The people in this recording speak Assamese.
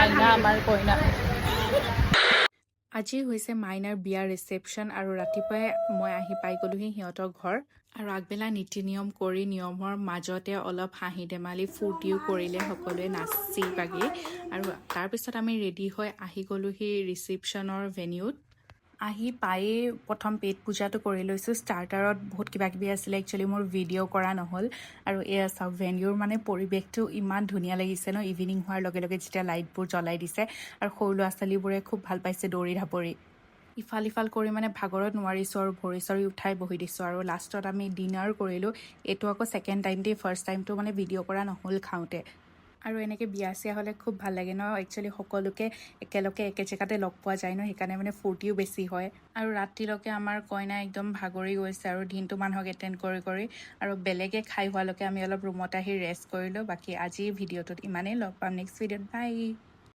মাইনা আমাৰ কইনা আজি হৈছে মাইনাৰ বিয়াৰ ৰিচেপশ্যন আৰু ৰাতিপুৱাই মই আহি পাই গ'লোহি সিহঁতৰ ঘৰ আৰু আগবেলা নীতি নিয়ম কৰি নিয়মৰ মাজতে অলপ হাঁহি ধেমালি ফূৰ্তিও কৰিলে সকলোৱে নাচি বাগি আৰু তাৰপিছত আমি ৰেডি হৈ আহি গ'লোহি ৰিচেপশ্যনৰ ভেনিউত আহি পায়েই প্ৰথম পেট পূজাটো কৰি লৈছোঁ ষ্টাৰ্টাৰত বহুত কিবাকিবি আছিলে একচুৱেলি মোৰ ভিডিঅ' কৰা নহ'ল আৰু এয়া চাওক ভেনিউৰ মানে পৰিৱেশটো ইমান ধুনীয়া লাগিছে ন ইভিনিং হোৱাৰ লগে লগে যেতিয়া লাইটবোৰ জ্বলাই দিছে আৰু সৰু ল'ৰা ছোৱালীবোৰে খুব ভাল পাইছে দৌৰি ঢাপৰি ইফাল সিফাল কৰি মানে ভাগৰত নোৱাৰিছোঁ আৰু ভৰি চৰি উঠাই বহি দিছোঁ আৰু লাষ্টত আমি ডিনাৰ কৰিলোঁ এইটো আকৌ ছেকেণ্ড টাইম দেই ফাৰ্ষ্ট টাইমটো মানে ভিডিঅ' কৰা নহ'ল খাওঁতে আৰু এনেকৈ বিয়া চিয়া হ'লে খুব ভাল লাগে ন একচুৱেলি সকলোকে একেলগে একে জেগাতে লগ পোৱা যায় ন সেইকাৰণে মানে ফূৰ্তিও বেছি হয় আৰু ৰাতিলৈকে আমাৰ কইনা একদম ভাগৰি গৈছে আৰু দিনটো মানুহক এটেণ্ড কৰি আৰু বেলেগে খাই হোৱালৈকে আমি অলপ ৰুমত আহি ৰেষ্ট কৰিলোঁ বাকী আজিৰ ভিডিঅ'টোত ইমানেই লগ পাম নেক্সট ভিডিঅ'ত বাই